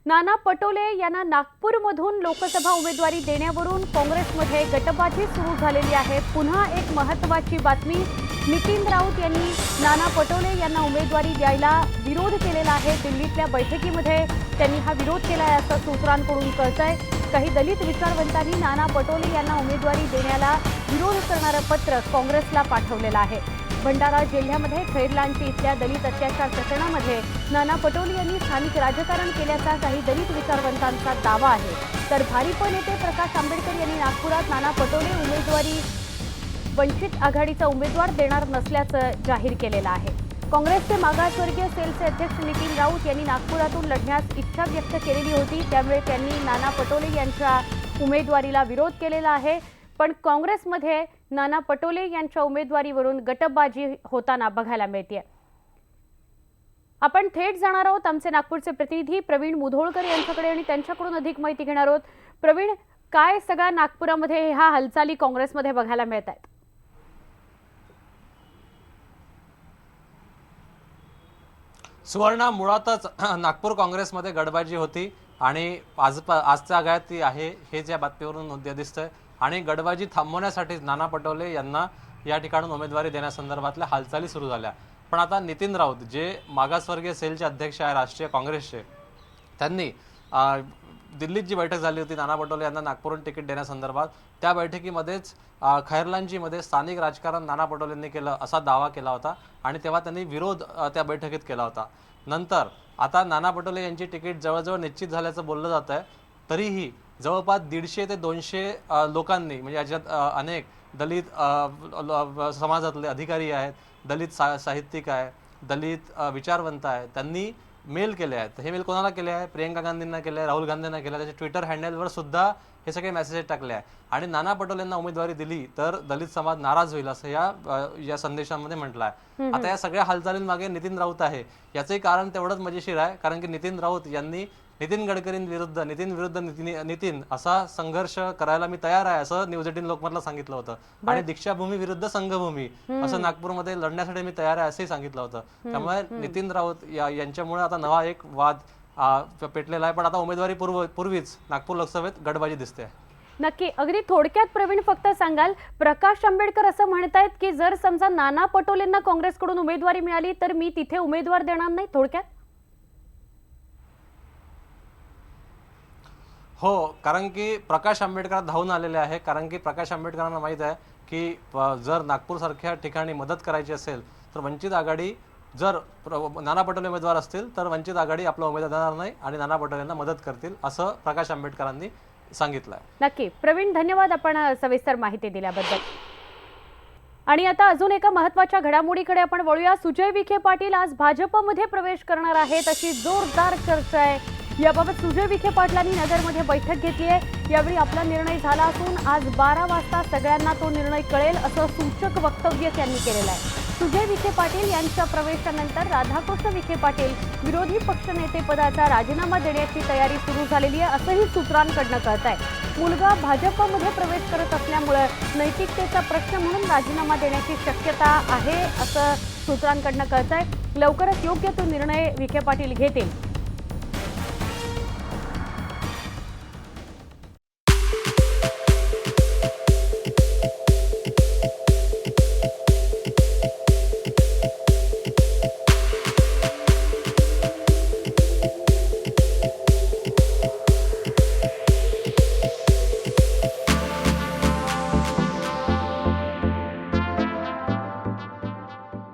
नाना पटोले यांना नागपूरमधून लोकसभा उमेदवारी देण्यावरून काँग्रेसमध्ये गटबाजी सुरू झालेली आहे। पुन्हा एक महत्त्वाची बातमी, नितीन राऊत यांनी नाना पटोले यांना उमेदवारी द्यायला विरोध केलेला आहे। दिल्लीतल्या बैठकीमध्ये त्यांनी हा विरोध केला आहे असं सूत्रांकडून कळतंय। काही दलित विचारवंतांनी नाना पटोले यांना उमेदवारी देण्याला विरोध करणारं पत्र काँग्रेसला पाठवलेलं आहे। भंडारा जिल्ह्यामध्ये खैरलांची इथल्या दलित अत्याचार प्रकरणामध्ये नाना पटोले यांनी स्थानिक राजकारण केल्याचा काही दलित विचारवंतांचा दावा आहे। तर भारिप नेते प्रकाश आंबेडकर यांनी नागपुरात नाना पटोले उमेदवारी वंचित आघाडीचा उमेदवार देणार नसल्याचं जाहीर केलेलं आहे। काँग्रेसचे मागासवर्गीय सेलचे अध्यक्ष नितीन राऊत यांनी नागपुरातून लढण्यास इच्छा व्यक्त केलेली होती, त्यामुळे त्यांनी नाना पटोले यांच्या उमेदवारीला विरोध केलेला आहे। पण काँग्रेसमध्ये नाना पटोले यांच्या उमेदवारीवरून गटबाजी होताना बघायला मिळते। आपण थेट जाणार आहोत आमचे नागपूरचे प्रतिनिधी प्रवीण मुधोळकर यांच्याकडे आणि त्यांच्याकडून अधिक माहिती घेणार आहोत। प्रवीण, काय सगळ्या नागपुरामध्ये ह्या हालचाली काँग्रेसमध्ये बघायला मिळत आहेत? सुवर्णा, मुळातच नागपूर काँग्रेसमध्ये गटबाजी होती आणि आजच्या आघात ती आहे हे ज्या बातमीवरून दिसतंय। आणि गटबाजी थांबवण्यासाठी नाना पटोले यांना या ठिकाणून उमेदवारी देण्यासंदर्भातल्या हालचाली सुरू झाल्या। पण आता नितीन राऊत जे मागासवर्गीय सेलचे अध्यक्ष आहे राष्ट्रीय काँग्रेसचे, त्यांनी दिल्लीत जी बैठक झाली होती नाना पटोले यांना नागपूरहून तिकीट देण्यासंदर्भात, त्या बैठकीमध्येच खैरलांजीमध्ये स्थानिक राजकारण नाना पटोलेंनी केलं असा दावा केला होता आणि तेव्हा त्यांनी विरोध त्या बैठकीत केला होता। नंतर आता नाना पटोले यांची तिकीट जवळजवळ निश्चित झाल्याचं बोललं जात आहे। तरीही जवळपास 150 ते 200 लोकांनी, म्हणजे याच्यात अनेक दलित समाजातले अधिकारी आहेत, दलित साहित्यिक आहे, दलित विचारवंत आहे, त्यांनी मेल केले आहेत। हे मेल कोणाला केले आहे? प्रियंका गांधींना केले आहे, राहुल गांधींना केले आहे, त्याच्या ट्विटर हँडलवर सुद्धा हे सगळे मेसेज टाकले आहे। आणि नाना पटोलेंना उमेदवारी दिली तर दलित समाज नाराज होईल असं या संदेशांमध्ये म्हटलं आहे। आता या सगळ्या हालचालींमागे नितीन राऊत आहे, याचंही कारण तेवढंच मजेशीर आहे, कारण की नितीन राऊत यांनी नितीन गडकरींविरुद्ध नितीन असा संघर्ष करायला मी तयार आहे असं न्यूज 18 लोकमतला सांगितलं होतं। आणि दीक्षाभूमी विरुद्ध संघभूमी असं नागपूरमध्ये लढण्यासाठी मी तयार आहे असंही सांगितलं होतं। त्यामुळे नितीन राऊत यांच्यामुळे आता नवा एक वाद पेटलेला आहे। पण आता उमेदवारी पूर्वीच नागपूर लोकसभेत गटबाजी दिसते। नक्की, अगदी थोडक्यात प्रवीण फक्त सांगाल, प्रकाश आंबेडकर असं म्हणतायत की जर समजा नाना पटोलेंना काँग्रेसकडून उमेदवारी मिळाली तर मी तिथे उमेदवार देणार नाही, थोडक्यात? हो, कारण की प्रकाश आंबेडकर धावून आलेले आहे, कारण की प्रकाश आंबेडकरांना माहीत आहे की जर नागपूर सारख्या ठिकाणी मदत करायची असेल तर वंचित आघाडी, जर नाना पटोले उमेदवार असतील तर वंचित आघाडी आपला उमेदवार देणार नाही आणि नाना पटोलेंना मदत करतील असं प्रकाश आंबेडकरांनी सांगितलं आहे। नक्की प्रवीण, धन्यवाद आपण सविस्तर माहिती दिल्याबद्दल। आणि आता अजून एका महत्त्वाच्या घडामोडीकडे आपण वळूया। सुजय विखे पाटील आज भाजपमध्ये प्रवेश करणार आहेत अशी जोरदार चर्चा आहे। याबाबत सुजय विखे पाटलांनी नगरमध्ये बैठक घेतली आहे। यावेळी आपला निर्णय झाला असून आज 12 वाजता सगळ्यांना तो निर्णय कळेल असं सूचक वक्तव्य त्यांनी केलेलं आहे। सुजय विखे पाटील यांच्या प्रवेशानंतर राधाकृष्ण विखे पाटील विरोधी पक्षनेतेपदाचा राजीनामा देण्याची तयारी सुरू झालेली आहे असंही सूत्रांकडनं कळत आहे। मुलगा भाजपमध्ये प्रवेश करत असल्यामुळे नैतिकतेचा प्रश्न म्हणून राजीनामा देण्याची शक्यता आहे असं सूत्रांकडनं कळत आहे। लवकरच योग्य तो निर्णय विखे पाटील घेतील